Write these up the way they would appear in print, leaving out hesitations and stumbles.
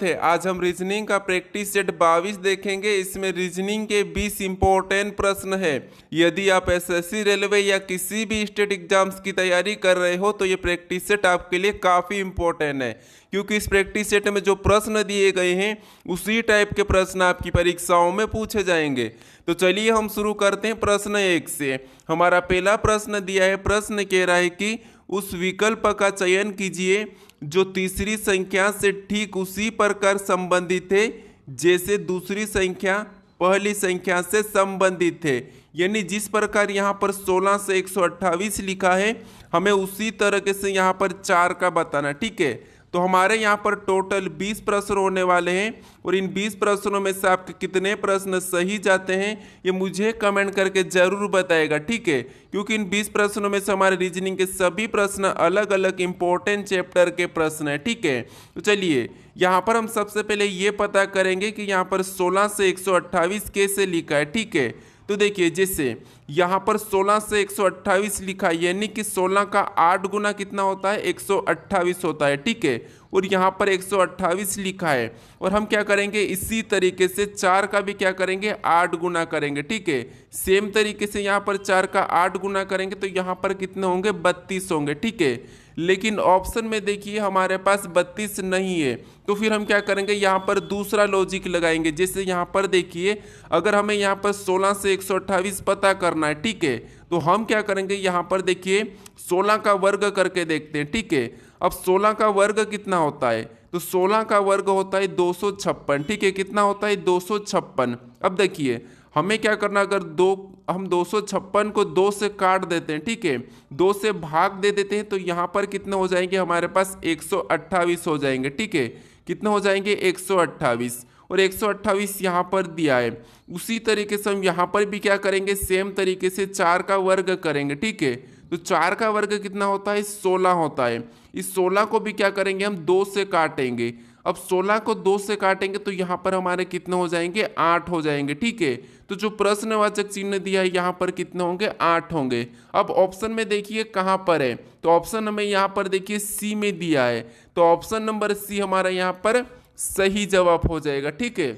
है। आज हम रीजनिंग का प्रैक्टिस सेट 22 देखेंगे। इसमें रीजनिंग के 20 इंपॉर्टेंट प्रश्न है। यदि आप एसएससी, रेलवे या किसी भी स्टेट एग्जाम्स की तैयारी कर रहे हो तो ये प्रैक्टिस सेट आपके लिए काफ़ी इंपॉर्टेंट है, क्योंकि इस प्रैक्टिस सेट में जो प्रश्न दिए गए हैं उसी टाइप के प्रश्न आपकी परीक्षाओं में पूछे जाएंगे। तो चलिए हम शुरू करते हैं प्रश्न 1 से। हमारा पहला प्रश्न दिया है। प्रश्न कह रहा है कि उस विकल्प का चयन कीजिए जो तीसरी संख्या से ठीक उसी प्रकार संबंधित है जैसे दूसरी संख्या पहली संख्या से संबंधित है। यानी जिस प्रकार यहाँ पर 16 से 128 लिखा है, हमें उसी तरीके से यहाँ पर 4 का बताना। ठीक है, तो हमारे यहाँ पर टोटल 20 प्रश्न होने वाले हैं और इन 20 प्रश्नों में से आपके कितने प्रश्न सही जाते हैं ये मुझे कमेंट करके जरूर बताएगा। ठीक है, क्योंकि इन 20 प्रश्नों में से हमारे रीजनिंग के सभी प्रश्न अलग अलग इंपॉर्टेंट चैप्टर के प्रश्न हैं। ठीक है, तो चलिए यहाँ पर हम सबसे पहले ये पता करेंगे कि यहाँ पर 16 से 128 कैसे लिखा है। ठीक है, तो देखिए जैसे यहाँ पर 16 से 128 लिखा है, यानी कि 16 का 8 गुना कितना होता है, 128 होता है। ठीक है, और यहाँ पर 128 लिखा है और हम क्या करेंगे, इसी तरीके से 4 का भी क्या करेंगे, 8 गुना करेंगे। ठीक है, सेम तरीके से यहाँ पर 4 का 8 गुना करेंगे तो यहाँ पर कितने होंगे, 32 होंगे। ठीक है, लेकिन ऑप्शन में देखिए हमारे पास 32 नहीं है, तो फिर हम क्या करेंगे, यहाँ पर दूसरा लॉजिक लगाएंगे। जैसे यहाँ पर देखिए अगर हमें यहाँ पर 16 से 128 पता करना है, ठीक है, तो हम क्या करेंगे, यहाँ पर देखिए 16 का वर्ग करके देखते हैं। ठीक है, अब 16 का वर्ग कितना होता है, तो 16 का वर्ग होता है 256। ठीक है, कितना होता है, 256। अब देखिए हमें क्या करना, अगर हम 256 को 2 से काट देते हैं, ठीक है, 2 से भाग दे देते हैं तो यहाँ पर कितने हो जाएंगे, हमारे पास 128 हो जाएंगे। ठीक है, कितने हो जाएंगे, 128, और 128 यहाँ पर दिया है। उसी तरीके से हम यहाँ पर भी क्या करेंगे, सेम तरीके से 4 का वर्ग करेंगे। ठीक है, तो 4 का वर्ग कितना होता है, 16 होता है। इस 16 को भी क्या करेंगे, हम 2 से काटेंगे। अब 16 को 2 से काटेंगे तो यहाँ पर हमारे कितने हो जाएंगे, 8 हो जाएंगे। ठीक है, तो जो प्रश्नवाचक चिन्ह दिया है यहाँ पर कितने होंगे, 8 होंगे। अब ऑप्शन में देखिए कहाँ पर है, तो ऑप्शन हमें यहाँ पर देखिए सी में दिया है, तो ऑप्शन नंबर सी हमारा यहाँ पर सही जवाब हो जाएगा। ठीक है,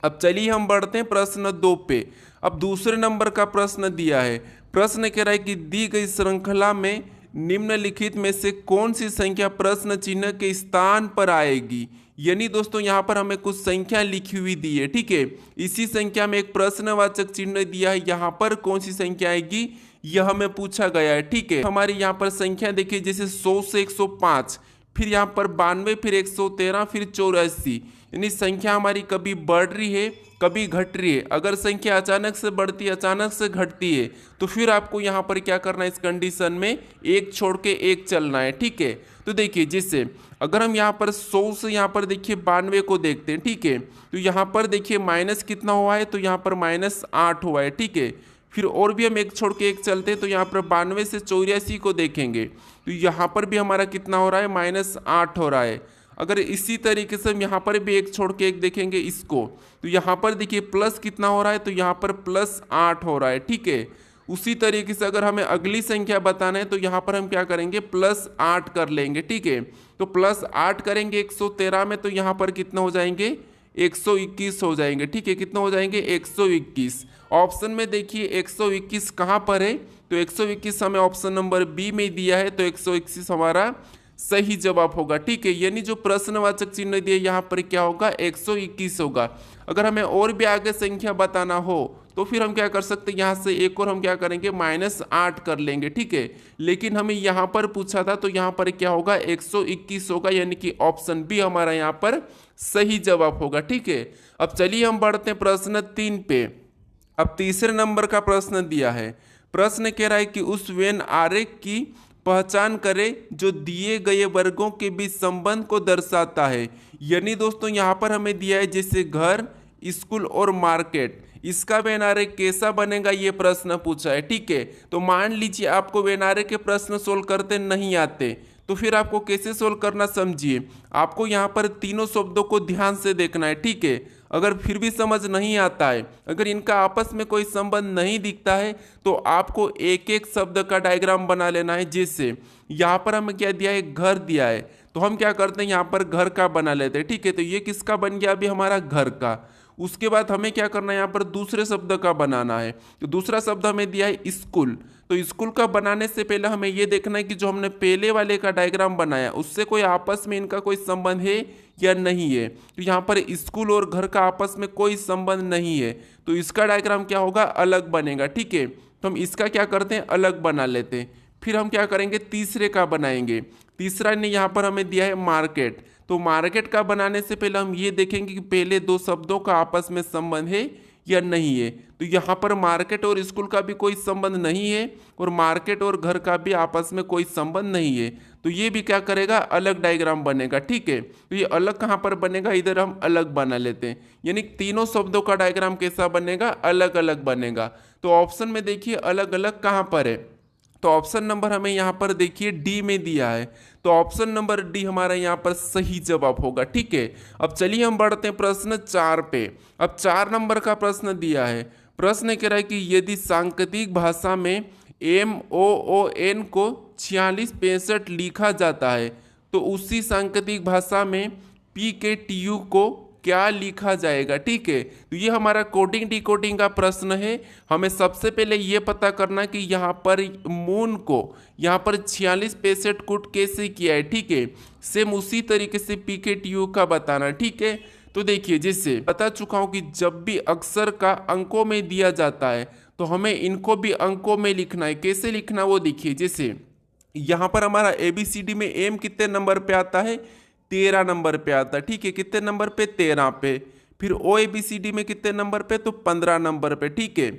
अब चलिए हम बढ़ते हैं प्रश्न 2 पे। अब दूसरे नंबर का प्रश्न दिया है। प्रश्न कह रहा है कि दी गई श्रृंखला में निम्नलिखित में से कौन सी संख्या प्रश्न चिन्ह के स्थान पर आएगी। यानी दोस्तों यहाँ पर हमें कुछ संख्या लिखी हुई दी है। ठीक है, इसी संख्या में एक प्रश्नवाचक चिन्ह दिया है, यहाँ पर कौन सी संख्या आएगी यह हमें पूछा गया है। ठीक है, हमारी यहाँ पर संख्या देखिए, जैसे 100 से 105, फिर यहाँ पर 92, फिर 113, फिर 84। यानी संख्या हमारी कभी बढ़ रही है कभी घट रही है। अगर संख्या अचानक से बढ़ती है, अचानक से घटती है, तो फिर आपको यहाँ पर क्या करना है, इस कंडीशन में एक छोड़ के एक चलना है। ठीक है, तो देखिए जैसे अगर हम यहाँ पर 100 से यहाँ पर देखिए 92 को देखते हैं, ठीक है, तो यहाँ पर देखिए माइनस कितना हुआ है, तो यहाँ पर -8 हुआ है। ठीक है, फिर और भी हम एक छोड़ के एक चलते हैं तो यहाँ पर 92 से 84 को देखेंगे तो यहाँ पर भी हमारा कितना हो रहा है, -8 हो रहा है। अगर इसी तरीके से हम यहाँ पर भी एक छोड़ के एक देखेंगे इसको, तो यहाँ पर देखिए प्लस कितना हो रहा है, तो यहाँ पर +8 हो रहा है। ठीक है, उसी तरीके से अगर हमें अगली संख्या बताना है तो यहाँ पर हम क्या करेंगे, +8 कर लेंगे। ठीक है, तो +8 करेंगे 113 में, तो यहाँ पर कितना हो जाएंगे, 121 हो जाएंगे। ठीक है, कितना हो जाएंगे, 121। ऑप्शन में देखिए 121 कहाँ पर है, तो 121 हमें ऑप्शन नंबर बी में दिया है, तो 121 हमारा सही जवाब होगा। ठीक है, यानी जो प्रश्नवाचक चिन्ह दिए यहाँ पर क्या होगा, 121 होगा। अगर हमें और भी आगे संख्या बताना हो तो फिर हम क्या कर सकते हैं, यहाँ से एक और हम क्या करेंगे, -8 कर लेंगे। ठीक है, लेकिन हमें यहाँ पर पूछा था तो यहाँ पर क्या होगा, 121 होगा, यानी कि ऑप्शन बी हमारा यहाँ पर सही जवाब होगा। ठीक है, अब चलिए हम बढ़ते हैं प्रश्न 3 पे। अब तीसरे नंबर का प्रश्न दिया है। प्रश्न कह रहा है कि उस वेन आरेख की पहचान करें जो दिए गए वर्गों के बीच संबंध को दर्शाता है। यानी दोस्तों यहाँ पर हमें दिया है जैसे घर, स्कूल और मार्केट, इसका वेन आरेख कैसा बनेगा ये प्रश्न पूछा है। ठीक है, तो मान लीजिए आपको वेन आरेख के प्रश्न सोल्व करते नहीं आते तो फिर आपको कैसे सोल्व करना, समझिए आपको यहाँ पर तीनों शब्दों को ध्यान से देखना है। ठीक है, अगर फिर भी समझ नहीं आता है, अगर इनका आपस में कोई संबंध नहीं दिखता है तो आपको एक एक शब्द का डायग्राम बना लेना है। जैसे यहाँ पर हमें क्या दिया है, घर दिया है, तो हम क्या करते हैं यहाँ पर घर का बना लेते हैं, ठीक है। तो ये किसका बन गया अभी हमारा घर का। उसके बाद हमें क्या करना है यहाँ पर दूसरे शब्द का बनाना है। तो दूसरा शब्द हमें दिया है स्कूल। तो स्कूल का बनाने से पहले हमें ये देखना है कि जो हमने पहले वाले का डायग्राम बनाया उससे कोई आपस में इनका कोई संबंध है या नहीं है। तो यहाँ पर स्कूल और घर का आपस में कोई संबंध नहीं है, तो इसका डायग्राम क्या होगा, अलग बनेगा, ठीक है। तो हम इसका क्या करते हैं, अलग बना लेते हैं। फिर हम क्या करेंगे, तीसरे का बनाएंगे। तीसरा ने यहाँ पर हमें दिया है मार्केट। तो मार्केट का बनाने से पहले हम ये देखेंगे कि पहले दो शब्दों का आपस में संबंध है या नहीं है। तो यहाँ पर मार्केट और स्कूल का भी कोई संबंध नहीं है और मार्केट और घर का भी आपस में कोई संबंध नहीं है। तो ये भी क्या करेगा, अलग डायग्राम बनेगा, ठीक है। तो ये अलग कहाँ पर बनेगा, इधर हम अलग बना लेते हैं। यानी तीनों शब्दों का डायग्राम कैसा बनेगा, अलग अलग बनेगा। तो ऑप्शन में देखिए अलग अलग कहाँ पर है। तो ऑप्शन नंबर हमें यहाँ पर देखिए डी में दिया है। तो ऑप्शन नंबर डी हमारा यहाँ पर सही जवाब होगा, ठीक है। अब चलिए हम बढ़ते हैं प्रश्न 4 पे। अब 4 नंबर का प्रश्न दिया है। प्रश्न कह रहा है कि यदि सांकेतिक भाषा में MOON को 4665 लिखा जाता है तो उसी सांकेतिक भाषा में PKTU को क्या लिखा जाएगा, ठीक है। तो ये हमारा कोडिंग डिकोडिंग का प्रश्न है। हमें सबसे पहले ये पता करना कि यहाँ पर मून को यहाँ पर 4665 कुट कैसे किया है, ठीक है। सेम उसी तरीके से PKTU का बताना, ठीक है। तो देखिए जैसे बता चुका हूँ कि जब भी अक्षर का अंकों में दिया जाता है तो हमें इनको भी अंकों में लिखना है। कैसे लिखना वो देखिए, जैसे यहाँ पर हमारा ABCD में M कितने नंबर पे आता है, 13 नंबर पे आता है, ठीक है। कितने नंबर पे, 13 पे। फिर OABCD में कितने नंबर पे, तो 15 नंबर पे, ठीक है।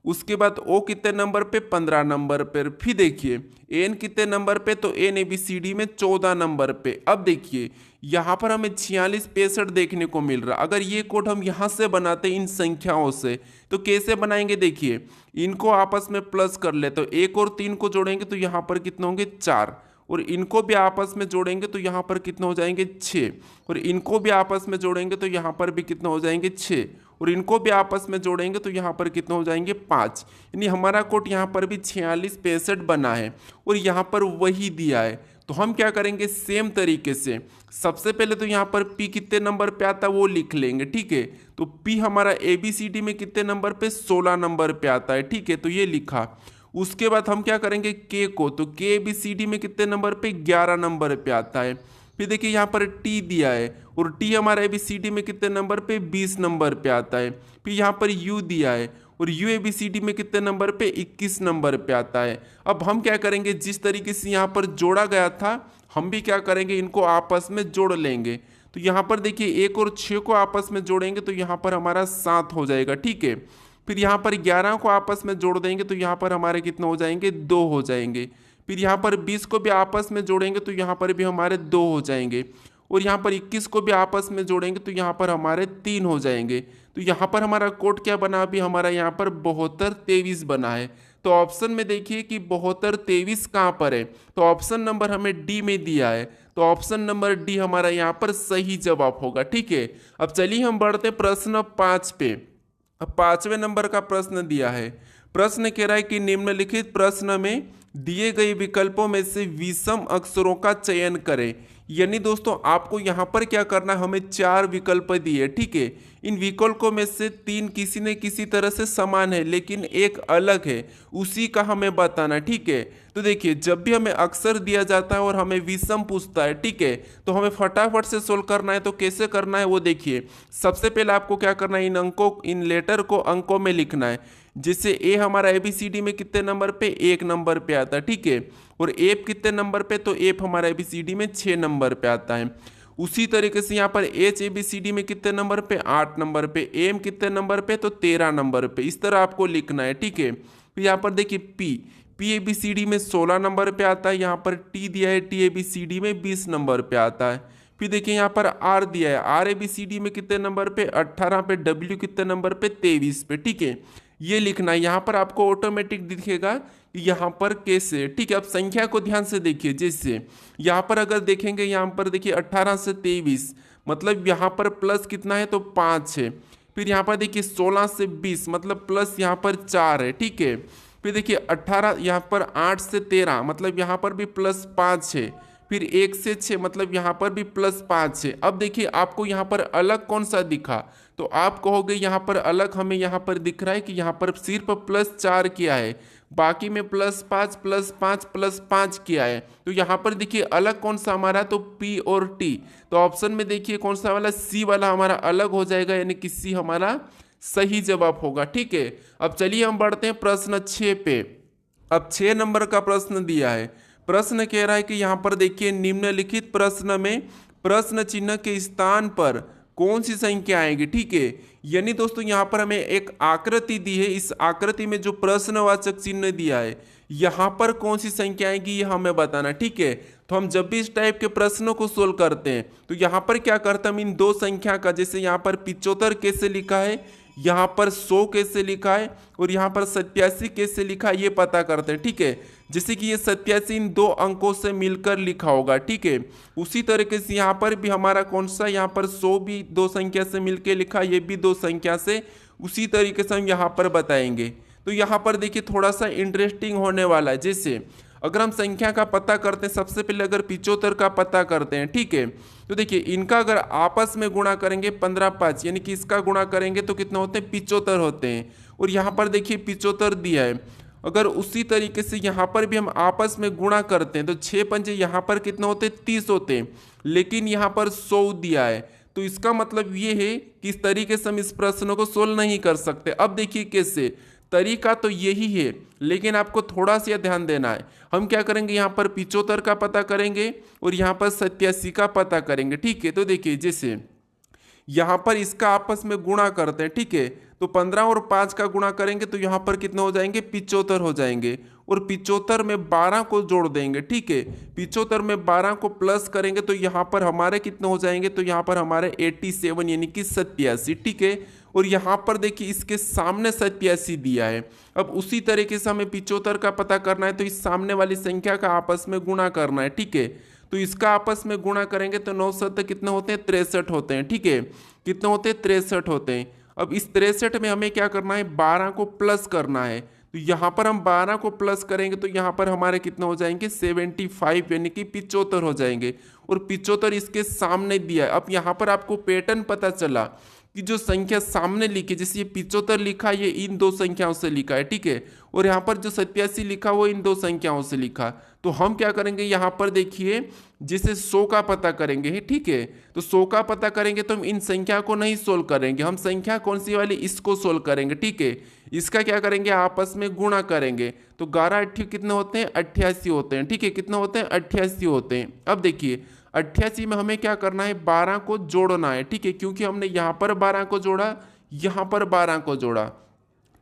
उसके बाद O कितने नंबर पे, 15 नंबर पे। फिर देखिए N कितने नंबर पे, तो NABCD में 14 नंबर पे। अब देखिए यहाँ पर हमें 4665 देखने को मिल रहा। अगर ये कोड हम यहाँ से बनाते इन संख्याओं से तो कैसे बनाएंगे, देखिए इनको आपस में प्लस कर ले। तो 1 और 3 को जोड़ेंगे तो यहाँ पर कितने होंगे, 4। और इनको भी आपस में जोड़ेंगे तो यहाँ पर कितने हो जाएंगे, 6। और इनको भी आपस में जोड़ेंगे तो यहाँ पर भी कितने हो जाएंगे, 6। और इनको भी आपस में जोड़ेंगे तो यहाँ पर कितने हो जाएंगे, 5। यानी हमारा कोड यहाँ पर भी 4665 बना है और यहाँ पर वही दिया है। तो हम क्या करेंगे, सेम तरीके से सबसे पहले तो यहाँ पर P कितने नंबर पे आता है वो लिख लेंगे, ठीक है। तो P हमारा ABCD में कितने नंबर पे, 16 नंबर पे आता है, ठीक है। तो ये लिखा। उसके बाद हम क्या करेंगे K को, तो K ABCD में कितने नंबर पे, 11 नंबर पे आता है। फिर देखिए यहाँ पर T दिया है और T हमारा ABCD में कितने नंबर पे, 20 नंबर पे आता है। फिर यहाँ पर U दिया है और U ABCD में कितने नंबर पे, 21 नंबर पे आता है। अब हम क्या करेंगे, जिस तरीके से यहाँ पर जोड़ा गया था हम भी क्या करेंगे, इनको आपस में जोड़ लेंगे। तो यहाँ पर देखिए 1 और 6 को आपस में जोड़ेंगे तो यहाँ पर हमारा 7 हो जाएगा, ठीक है। फिर यहाँ पर 11 को आपस में जोड़ देंगे तो यहाँ पर हमारे कितने हो जाएंगे, 2 हो जाएंगे। फिर यहाँ पर 20 को भी आपस में जोड़ेंगे तो यहाँ पर भी हमारे 2 हो जाएंगे। और यहाँ पर 21 को भी आपस में जोड़ेंगे तो यहाँ पर हमारे 3 हो जाएंगे। तो यहाँ पर हमारा कोड क्या बना, अभी हमारा यहाँ पर 7223 बना है। तो ऑप्शन में देखिए कि 7223 कहाँ पर है। तो ऑप्शन नंबर हमें डी में दिया है। तो ऑप्शन नंबर डी हमारा यहाँ पर सही जवाब होगा, ठीक है। अब चलिए हम बढ़ते प्रश्न 5 पे। अब 5वें नंबर का प्रश्न दिया है। प्रश्न कह रहा है कि निम्नलिखित प्रश्न में दिए गए विकल्पों में से विषम अक्षरों का चयन करें। यानी दोस्तों आपको यहाँ पर क्या करना है, हमें 4 विकल्प दिए, ठीक है। इन विकल्पों में से 3 किसी न किसी तरह से समान है लेकिन एक अलग है, उसी का हमें बताना, ठीक है। तो देखिए जब भी हमें अक्षर दिया जाता है और हमें विषम पूछता है, ठीक है, तो हमें फटाफट से सोल्व करना है। तो कैसे करना है वो देखिए। सबसे पहले आपको क्या करना है, इन लेटर को अंकों में लिखना है। जैसे ए हमारा ABCD में कितने नंबर पे, 1 नंबर पे आता है, ठीक है। और एफ कितने नंबर पे, तो एफ हमारा ABCD में 6 नंबर पे आता है। उसी तरीके से यहाँ पर H ABCD में कितने नंबर पे, 8 नंबर पे। एम कितने नंबर पे, तो 13 नंबर पे। इस तरह आपको लिखना है, ठीक है। फिर यहाँ पर देखिए P ABCD में 16 नंबर पे आता है। यहाँ पर T दिया है, T ABCD में 20 नंबर पे आता है। फिर देखिए यहाँ पर R दिया है, R ABCD में कितने नंबर पे, 18 पे। W कितने नंबर पे, 23 पे, ठीक है। ये लिखना है। यहाँ पर आपको ऑटोमेटिक दिखेगा कि यहाँ पर कैसे, ठीक है। अब संख्या को ध्यान से देखिए। जैसे यहाँ पर अगर देखेंगे, यहाँ पर देखिए 18 से 23, मतलब यहाँ पर प्लस कितना है, तो 5 है। फिर यहाँ पर देखिए 16 से 20, मतलब प्लस यहाँ पर 4 है, ठीक है। फिर देखिए 18 यहाँ पर 8 से 13, मतलब यहाँ पर भी प्लस 5 है। फिर 1 से 6 मतलब यहाँ पर भी +5 है। अब देखिए आपको यहाँ पर अलग कौन सा दिखा, तो आप कहोगे यहाँ पर अलग हमें यहाँ पर दिख रहा है कि यहाँ पर सिर्फ +4 किया है, बाकी में +5 +5 +5 किया है। तो यहाँ पर देखिए अलग कौन सा हमारा, तो P और T। तो ऑप्शन में देखिए कौन सा वाला, C वाला हमारा अलग हो जाएगा, यानी कि C हमारा सही जवाब होगा। ठीक है, अब चलिए हम बढ़ते हैं प्रश्न 6 पे। अब 6 नंबर का प्रश्न दिया है। प्रश्न कह रहा है कि यहाँ पर देखिए निम्नलिखित प्रश्न में प्रश्न चिन्ह के स्थान पर कौन सी संख्या आएगी। ठीक है, यानी दोस्तों यहाँ पर हमें एक आकृति दी है, इस आकृति में जो प्रश्नवाचक चिन्ह दिया है यहाँ पर कौन सी संख्या आएगी ये हमें बताना। ठीक है, तो हम जब भी इस टाइप के प्रश्नों को सोल्व करते हैं तो यहाँ पर क्या करते हैं, हम इन दो संख्या का, जैसे यहाँ पर 75 कैसे लिखा है, यहाँ पर 100 कैसे लिखा है और यहाँ पर 87 कैसे लिखा है, ये पता करते हैं। ठीक है, जैसे कि ये 87 इन दो अंकों से मिलकर लिखा होगा। ठीक है, उसी तरीके से यहाँ पर भी हमारा कौन सा, यहाँ पर 100 भी दो संख्या से मिलकर लिखा, ये भी दो संख्या से, उसी तरीके से हम यहाँ पर बताएंगे। तो यहाँ पर देखिए थोड़ा सा इंटरेस्टिंग होने वाला है। जैसे अगर हम संख्या का पता करते हैं, सबसे पहले अगर 75 का पता करते हैं। ठीक है, तो देखिए इनका अगर आपस में गुणा करेंगे 15 5, यानी कि इसका गुणा करेंगे तो कितना होते हैं, 75 होते हैं। और यहाँ पर देखिए 75 दिया है, अगर उसी तरीके से यहाँ पर भी हम आपस में गुणा करते हैं तो 6 पंजे यहाँ पर कितना होते हैं, 30 होते हैं, लेकिन यहाँ पर 100 दिया है। तो इसका मतलब ये है कि इस तरीके से हम इस प्रश्न को सोल्व नहीं कर सकते। अब देखिए कैसे, तरीका तो यही है, लेकिन आपको थोड़ा सा ध्यान देना है। हम क्या करेंगे, यहाँ पर 75 का पता करेंगे और यहाँ पर 87 का पता करेंगे। ठीक है, तो देखिए जैसे यहाँ पर इसका आपस में गुणा करते हैं। ठीक है, तो 15 और 5 का गुणा करेंगे तो यहाँ पर कितने हो जाएंगे, 75 हो जाएंगे। और 75 में 12 को जोड़ देंगे। ठीक है, 75 में 12 को प्लस करेंगे तो यहाँ पर हमारे कितने हो जाएंगे, तो यहाँ पर हमारे 87 यानी कि 87। ठीक है, और यहाँ पर देखिए इसके सामने 87 दिया है। अब उसी तरीके से हमें 75 का पता करना है, तो इस सामने वाली संख्या का आपस में गुणा करना है। ठीक है, तो इसका आपस में गुणा करेंगे तो 9 7 कितने होते हैं, 63 होते हैं। ठीक है, कितने होते हैं, 63 होते हैं। अब इस 63 में हमें क्या करना है, 12 को प्लस करना है। तो यहाँ पर हम 12 को प्लस करेंगे तो यहाँ पर हमारे कितने हो जाएंगे, 75 यानी कि 75 हो जाएंगे। और 75 इसके सामने दिया है। अब यहाँ पर आपको पैटर्न पता चला कि जो संख्या सामने लिखी, जैसे ये 75 लिखा, ये इन दो संख्याओं से लिखा है। ठीक है, और यहाँ पर जो 87 लिखा वो इन दो संख्याओं से लिखा। तो हम क्या करेंगे, यहाँ पर देखिए जिसे 100 का पता करेंगे। ठीक है, तो 100 का पता करेंगे तो हम इन संख्या को नहीं सोल्व करेंगे, हम संख्या कौन सी वाली, इसको सोल्व करेंगे। ठीक है, इसका क्या करेंगे, आपस में गुणा करेंगे। तो 11 8 कितने होते हैं, 88 होते हैं। ठीक है, कितने होते हैं, 88 होते हैं। अब देखिए 88 में हमें क्या करना है, 12 को जोड़ना है। ठीक है, क्योंकि हमने यहाँ पर 12 को जोड़ा, यहाँ पर 12 को जोड़ा,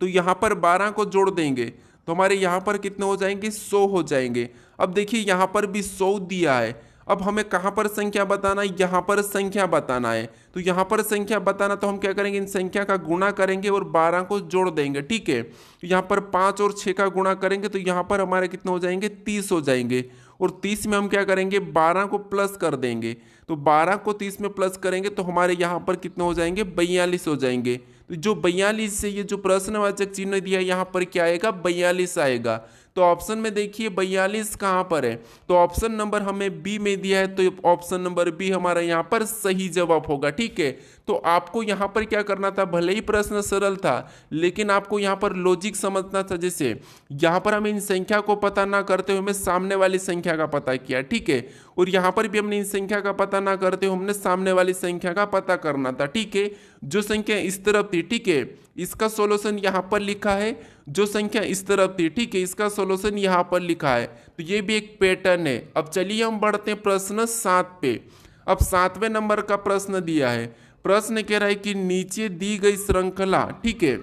तो यहाँ पर 12 को जोड़ देंगे तो हमारे यहाँ पर कितने हो जाएंगे, 100 हो जाएंगे। अब देखिए यहाँ पर भी 100 दिया है। अब हमें कहाँ पर संख्या बताना है, यहाँ पर संख्या बताना है। तो यहाँ पर संख्या बताना तो हम क्या करेंगे, इन संख्या का गुणा करेंगे और 12 को जोड़ देंगे। ठीक है, तो यहाँ पर 5 और 6 का गुणा करेंगे तो यहाँ पर हमारे कितने हो जाएंगे, 30 हो जाएंगे। और 30 में हम क्या करेंगे, 12 को प्लस कर देंगे। तो 12 को 30 में प्लस करेंगे तो हमारे यहाँ पर कितने हो जाएंगे, 42 हो जाएंगे। तो जो 42 से ये जो प्रश्नवाचक चिन्ह दिया है यहाँ पर क्या आएगा, 42 आएगा। तो ऑप्शन में देखिए 42 कहाँ पर है, तो ऑप्शन नंबर हमें बी में दिया है, तो ऑप्शन नंबर बी हमारा यहाँ पर सही जवाब होगा। ठीक है, तो आपको यहाँ पर क्या करना था, भले ही प्रश्न सरल था लेकिन आपको यहाँ पर लॉजिक समझना था। जैसे यहाँ पर हमें इन संख्या को पता ना करते हुए हमें सामने वाली संख्या का पता किया। ठीक है, और यहाँ पर भी हमने इन संख्या का पता ना करते हुए हमने सामने वाली संख्या का पता करना था। ठीक है, जो संख्या इस तरफ थी, ठीक है, इसका सॉल्यूशन यहाँ पर लिखा है, जो संख्या इस तरफ थी, ठीक है, इसका सॉल्यूशन यहाँ पर लिखा है। तो ये भी एक पैटर्न है। अब चलिए हम बढ़ते हैं प्रश्न 7 पे। अब 7वें नंबर का प्रश्न दिया है। प्रश्न कह रहा है कि नीचे दी गई श्रृंखला, ठीक है,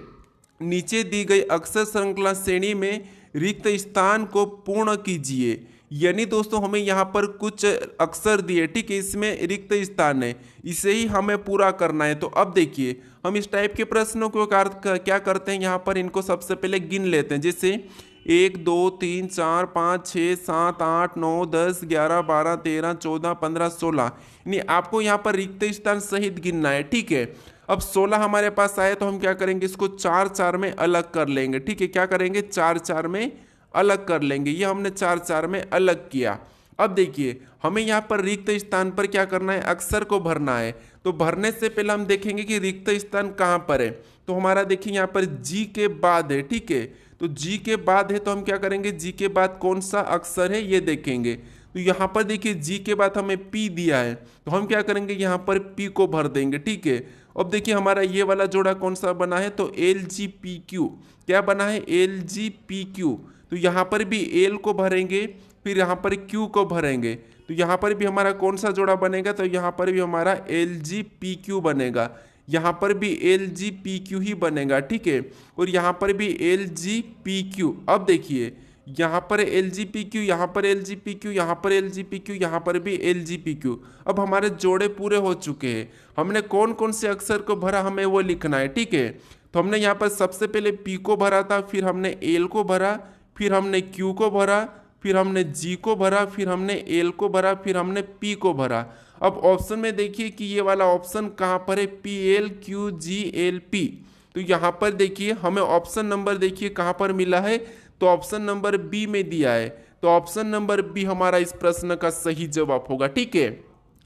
नीचे दी गई अक्षर श्रृंखला श्रेणी में रिक्त स्थान को पूर्ण कीजिए। यानी दोस्तों हमें यहाँ पर कुछ अक्षर दिए, ठीक है, इसमें रिक्त स्थान है, इसे ही हमें पूरा करना है। तो अब देखिए हम इस टाइप के प्रश्नों को क्या करते हैं, यहाँ पर इनको सबसे पहले गिन लेते हैं। जैसे 1 2 3 4 5 6 7 8 9 10 11 12 13 14 15 16, यानी आपको यहाँ पर रिक्त स्थान सहित गिनना है। ठीक है, अब 16 हमारे पास आए तो हम क्या करेंगे, इसको 4 4 में अलग कर लेंगे। ठीक है, क्या करेंगे, 4 4 में अलग कर लेंगे। ये हमने 4 4 में अलग किया। अब देखिए हमें यहाँ पर रिक्त स्थान पर क्या करना है, अक्षर को भरना है। तो भरने से पहले हम देखेंगे कि रिक्त स्थान कहाँ पर है। तो हमारा देखिए यहाँ पर जी के बाद है, ठीक है। तो जी के बाद है तो हम क्या करेंगे, जी के बाद कौन सा अक्षर है ये देखेंगे। तो यहाँ पर देखिए जी के बाद हमें पी दिया है, तो हम क्या करेंगे यहाँ पर पी को भर देंगे, ठीक है। अब देखिए हमारा ये वाला जोड़ा कौन सा बना है, तो एल जी पी क्यू, क्या बना है, एल जी पी क्यू। तो यहाँ पर भी एल को भरेंगे, फिर यहाँ पर क्यू को भरेंगे। तो यहाँ पर भी हमारा कौन सा जोड़ा बनेगा, तो यहाँ पर भी हमारा एल जी पी क्यू बनेगा, यहाँ पर भी एल जी पी क्यू ही बनेगा, ठीक है। और यहाँ पर भी एल जी पी क्यू। अब देखिए यहाँ पर एल जी पी क्यू, यहाँ पर एल जी पी क्यू, यहाँ पर एल जी पी क्यू, यहाँ पर भी एल जी पी क्यू। अब हमारे जोड़े पूरे हो चुके हैं। हमने कौन कौन से अक्षर को भरा हमें वो लिखना है, ठीक है। तो हमने यहाँ पर सबसे पहले पी को भरा था, फिर हमने एल को भरा, फिर हमने क्यू को भरा, फिर हमने जी को भरा, फिर हमने एल को भरा, फिर हमने पी को भरा। अब ऑप्शन में देखिए कि ये वाला ऑप्शन कहाँ पर है, P L Q G L P. तो यहाँ पर देखिए हमें ऑप्शन नंबर देखिए कहाँ पर मिला है, तो ऑप्शन नंबर बी में दिया है। तो ऑप्शन नंबर बी हमारा इस प्रश्न का सही जवाब होगा, ठीक है।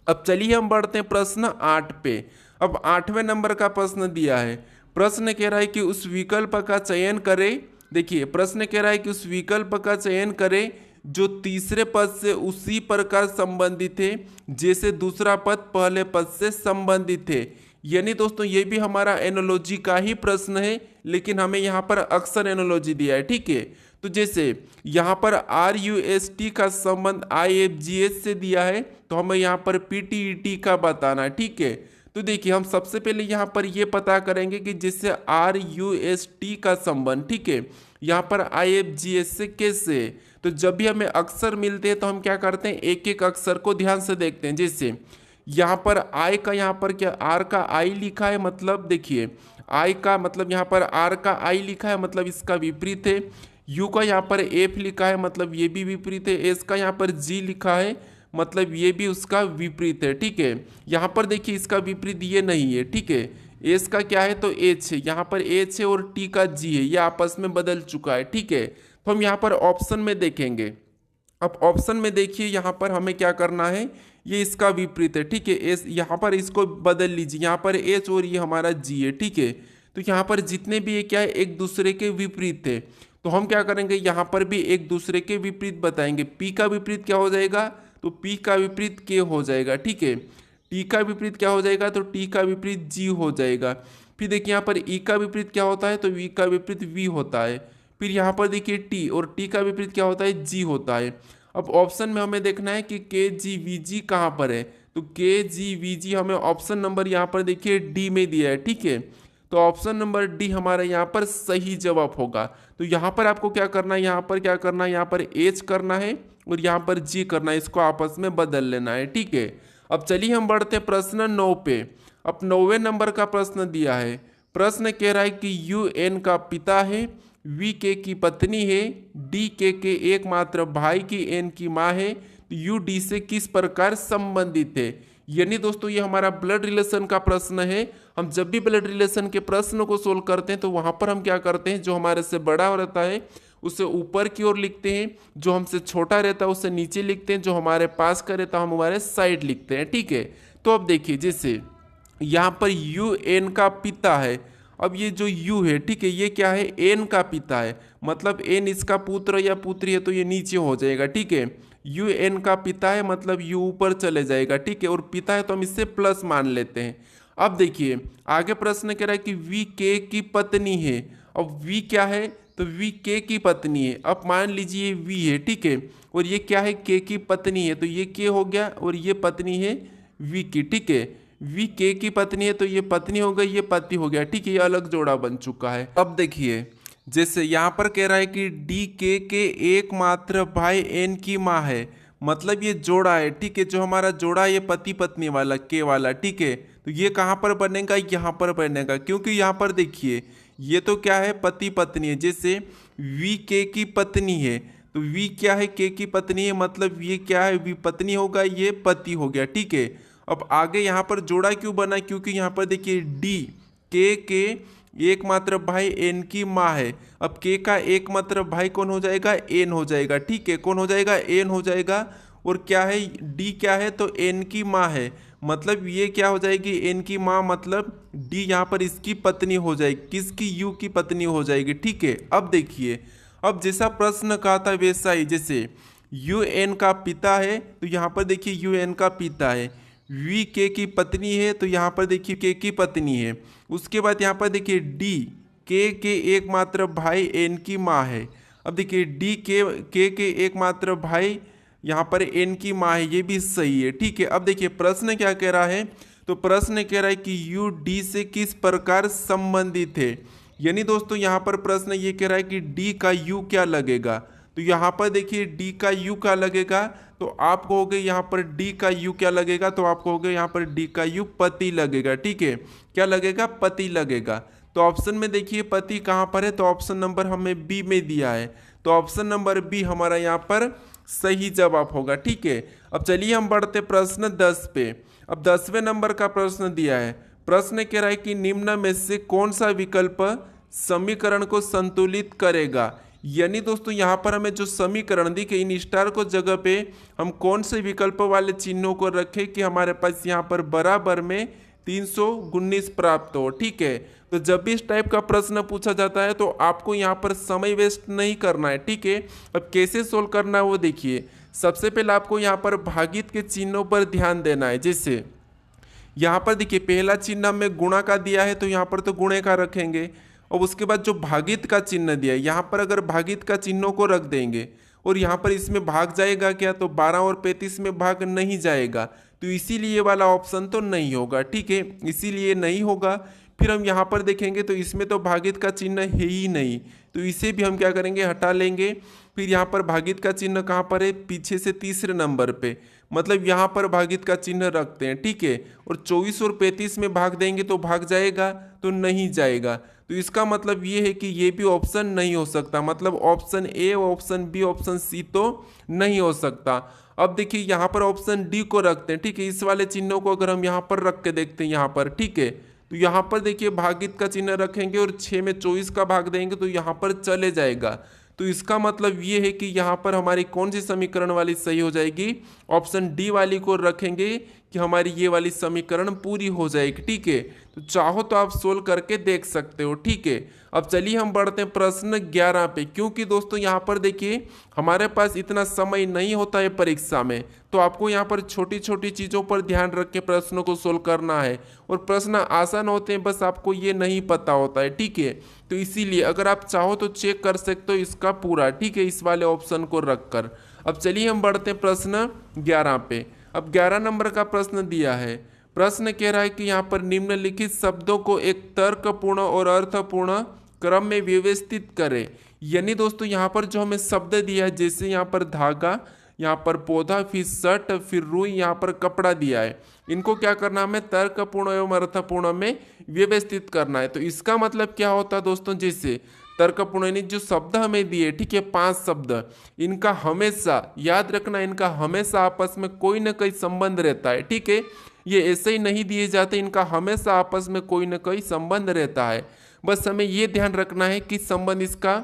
अब चलिए हम बढ़ते हैं प्रश्न 8 पे। अब 8वें नंबर का प्रश्न दिया है। प्रश्न कह रहा है कि उस विकल्प का चयन करें। देखिए प्रश्न कह रहा है कि उस विकल्प का चयन करें जो तीसरे पद से उसी प्रकार संबंधित है जैसे दूसरा पद पहले पद से संबंधित है। यानी दोस्तों ये भी हमारा एनोलॉजी का ही प्रश्न है, लेकिन हमें यहाँ पर अक्सर एनोलॉजी दिया है, ठीक है। तो जैसे यहाँ पर आर यू एस टी का संबंध आई एफ जी एस से दिया है, तो हमें यहाँ पर पी टी ई टी का बताना है, ठीक है। तो देखिए हम सबसे पहले यहाँ पर ये पता करेंगे कि जिससे आर यू एस टी का संबंध, ठीक है, यहाँ पर आई एफ जी एस से कैसे है। तो जब भी हमें अक्षर मिलते हैं तो हम क्या करते हैं, एक एक अक्षर को ध्यान से देखते हैं। जैसे यहाँ पर आई का, यहाँ पर क्या आर का आई लिखा है, मतलब देखिए आई का मतलब यहाँ पर आर का आई लिखा है, मतलब इसका विपरीत है। यू का यहाँ पर एफ लिखा है, मतलब ये भी विपरीत है। एस का यहाँ पर जी लिखा है, मतलब ये भी उसका विपरीत है, ठीक है। यहाँ पर देखिए इसका विपरीत ये नहीं है, ठीक है। एस का क्या है, तो एच है, यहाँ पर एच है, और टी का जी है, ये आपस में बदल चुका है, ठीक है। तो हम यहाँ पर ऑप्शन में देखेंगे। अब ऑप्शन में देखिए यहाँ पर हमें क्या करना है, ये इसका विपरीत है, ठीक है। एस यहाँ पर इसको बदल लीजिए, यहाँ पर एच और ये हमारा जी है, ठीक है। तो यहाँ पर जितने भी ये क्या है एक दूसरे के विपरीत है, तो हम क्या करेंगे यहाँ पर भी एक दूसरे के विपरीत बताएंगे। पी का विपरीत क्या हो जाएगा, तो पी का विपरीत के हो जाएगा, ठीक है। टी का विपरीत क्या हो जाएगा, तो टी का विपरीत जी हो जाएगा। फिर देखिए यहाँ पर ई का विपरीत क्या होता है, तो वी का विपरीत वी होता है। फिर यहाँ पर देखिए टी, और टी का विपरीत क्या होता है, जी होता है। अब ऑप्शन में हमें देखना है कि के जी वी जी कहाँ पर है, तो के जी वी जी हमें ऑप्शन नंबर यहाँ पर देखिए डी में दिया है, ठीक है। तो ऑप्शन नंबर डी हमारा यहाँ पर सही जवाब होगा। तो यहाँ पर आपको क्या करना है, यहाँ पर क्या करना है, यहाँ पर एच करना है और यहाँ पर जी करना है, इसको आपस में बदल लेना है, ठीक है। अब चलिए हम बढ़ते हैं प्रश्न 9 पे। अब 9वें नंबर का प्रश्न दिया है। प्रश्न कह रहा है कि यू एन का पिता है, वी के की पत्नी है, डी के एकमात्र भाई की एन की माँ है, यू डी से किस प्रकार संबंधित है। यानी दोस्तों ये हमारा ब्लड रिलेशन का प्रश्न है। हम जब भी ब्लड रिलेशन के प्रश्न को सोल्व करते हैं तो वहाँ पर हम क्या करते हैं, जो हमारे से बड़ा रहता है उसे ऊपर की ओर लिखते हैं, जो हमसे छोटा रहता है उसे नीचे लिखते हैं, जो हमारे पास का रहता है हम हमारे साइड लिखते हैं, ठीक है। तो अब देखिए जैसे यहाँ पर यू एन का पिता है, अब ये जो यू है, ठीक है, ये क्या है, एन का पिता है, मतलब एन इसका पुत्र या पुत्री है, तो ये नीचे हो जाएगा, ठीक है। यू एन का पिता है मतलब यू ऊपर चले जाएगा, ठीक है, और पिता है तो हम इससे प्लस मान लेते हैं। अब देखिए आगे प्रश्न कह रहा है कि वी के की पत्नी है। अब वी क्या है, तो वी के की पत्नी है। अब मान लीजिए वी है, ठीक है, और ये क्या है, के की पत्नी है, तो ये के हो गया और ये पत्नी है वी की, ठीक है। वी के की पत्नी है तो ये पत्नी हो गई, ये पति हो गया, ठीक है, ये अलग जोड़ा बन चुका है। अब देखिए जैसे यहाँ पर कह रहा है कि डी के एकमात्र भाई एन की माँ है, मतलब ये जोड़ा है, ठीक है, जो हमारा जोड़ा है ये पति पत्नी वाला के वाला, ठीक है। तो ये कहाँ पर बनेगा, यहाँ पर बनेगा, क्योंकि यहाँ पर देखिए ये तो क्या है, पति पत्नी है। जैसे वी के की पत्नी है तो वी क्या है, के की पत्नी है, मतलब ये क्या है, वी पत्नी होगा, ये पति हो गया, ठीक है। अब आगे यहाँ पर जोड़ा क्यों बना, क्योंकि यहाँ पर देखिए डी के एकमात्र भाई एन की माँ है। अब के का एकमात्र भाई कौन हो जाएगा, एन हो जाएगा, ठीक है, कौन हो जाएगा, एन हो जाएगा। और क्या है डी क्या है तो एन की माँ है, मतलब ये क्या हो जाएगी एन की माँ, मतलब डी यहाँ पर इसकी पत्नी हो जाएगी, किसकी यू की पत्नी हो जाएगी। ठीक है, अब देखिए, अब जैसा प्रश्न कहा था वैसा ही, जैसे यू एन का पिता है तो यहाँ पर देखिए यू एन का पिता है, वी के की पत्नी है तो यहाँ पर देखिए के की पत्नी है। उसके बाद यहाँ पर देखिए डी के एकमात्र भाई एन की माँ है। अब देखिए डी के एकमात्र भाई यहाँ पर एन की माँ है, ये भी सही है। ठीक है, अब देखिए प्रश्न क्या कह रहा है, तो प्रश्न कह रहा है कि यू डी से किस प्रकार संबंधित है। यानी दोस्तों यहाँ पर प्रश्न ये कह रहा है कि डी का यू क्या लगेगा, तो यहाँ पर देखिए डी का यू क्या लगेगा, तो आप कहोगे यहाँ पर डी का यू क्या लगेगा, तो आप कहोगे यहाँ पर डी का यू पति लगेगा। ठीक है, क्या लगेगा, पति लगेगा। तो ऑप्शन में देखिए पति कहाँ पर है, तो ऑप्शन नंबर हमें बी में दिया है, तो ऑप्शन नंबर बी हमारा यहाँ पर सही जवाब होगा। ठीक है, अब चलिए हम बढ़ते प्रश्न 10 पे। अब 10वें नंबर का प्रश्न दिया है, प्रश्न कह रहा है कि निम्न में से कौन सा विकल्प समीकरण को संतुलित करेगा। यानी दोस्तों यहाँ पर हमें जो समीकरण दिखे इन स्टार को जगह पे हम कौन से विकल्प वाले चिन्हों को रखें कि हमारे पास यहाँ पर बराबर में 319 प्राप्त हो। ठीक है, तो जब भी इस टाइप का प्रश्न पूछा जाता है तो आपको यहाँ पर समय वेस्ट नहीं करना है। ठीक है, अब कैसे सोल्व करना है वो देखिए। सबसे पहले आपको यहाँ पर भागित के चिन्हों पर ध्यान देना है। जैसे यहाँ पर देखिए पहला चिन्ह हमें गुणा का दिया है तो यहाँ पर तो गुणे का रखेंगे, और उसके बाद जो भागित का चिन्ह दिया है यहाँ पर अगर भागित का चिन्हों को रख देंगे, और यहाँ पर इसमें भाग जाएगा क्या, तो 12 और 35 में भाग नहीं जाएगा, तो इसीलिए ये वाला ऑप्शन तो नहीं होगा। ठीक है, इसीलिए नहीं होगा। फिर हम यहाँ पर देखेंगे तो इसमें तो भागित का चिन्ह है ही नहीं, तो इसे भी हम क्या करेंगे, हटा लेंगे। फिर यहाँ पर भागित का चिन्ह कहाँ पर है, पीछे से तीसरे नंबर पे, मतलब यहाँ पर भागित का चिन्ह रखते हैं। ठीक है, और 24 और 35 में भाग देंगे तो भाग जाएगा, तो नहीं जाएगा, तो इसका मतलब ये है कि ये भी ऑप्शन नहीं हो सकता, मतलब option A, option B, option C तो नहीं हो सकता। अब देखिए यहाँ पर ऑप्शन डी को रखते हैं। ठीक है, इस वाले चिन्हों को अगर हम यहाँ पर रख के देखते हैं यहाँ पर, ठीक है, तो यहाँ पर देखिए भागित का चिन्ह रखेंगे और 6 में 24 का भाग देंगे तो यहाँ पर चले जाएगा, तो इसका मतलब ये है कि यहाँ पर हमारी कौन सी समीकरण वाली सही हो जाएगी, ऑप्शन डी वाली को रखेंगे कि हमारी ये वाली समीकरण पूरी हो जाएगी। ठीक है, तो चाहो तो आप सोल्व करके देख सकते हो। ठीक है, अब चलिए हम बढ़ते हैं प्रश्न 11 पे, क्योंकि दोस्तों यहाँ पर देखिए हमारे पास इतना समय नहीं होता है परीक्षा में, तो आपको यहाँ पर छोटी छोटी चीज़ों पर ध्यान रख के प्रश्नों को सोल्व करना है, और प्रश्न आसान होते हैं, बस आपको ये नहीं पता होता है। ठीक है, तो इसीलिए अगर आप चाहो तो चेक कर सकते हो इसका पूरा। ठीक है, इस वाले ऑप्शन को रखकर। अब चलिए हम बढ़ते हैं प्रश्न 11 पे। अब 11 नंबर का प्रश्न दिया है, प्रश्न कह रहा है कि यहाँ पर निम्नलिखित शब्दों को एक तर्कपूर्ण और अर्थपूर्ण क्रम में व्यवस्थित करें। यानी दोस्तों यहाँ पर जो हमें शब्द दिया है, जैसे यहाँ पर धागा, यहाँ पर पौधा, फिर शर्ट, फिर रुई, यहाँ पर कपड़ा दिया है, इनको क्या करना है, हमें तर्कपूर्ण एवं अर्थपूर्ण में व्यवस्थित करना है। तो इसका मतलब क्या होता है दोस्तों, जैसे तर्कपूर्ण यानी जो शब्द हमें दिए, ठीक है, 5 शब्द, इनका हमेशा याद रखना, इनका हमेशा आपस में कोई ना कोई संबंध रहता है। ठीक है, ये ऐसे ही नहीं दिए जाते, इनका हमेशा आपस में कोई ना कोई संबंध रहता है। बस हमें ये ध्यान रखना है कि संबंध इसका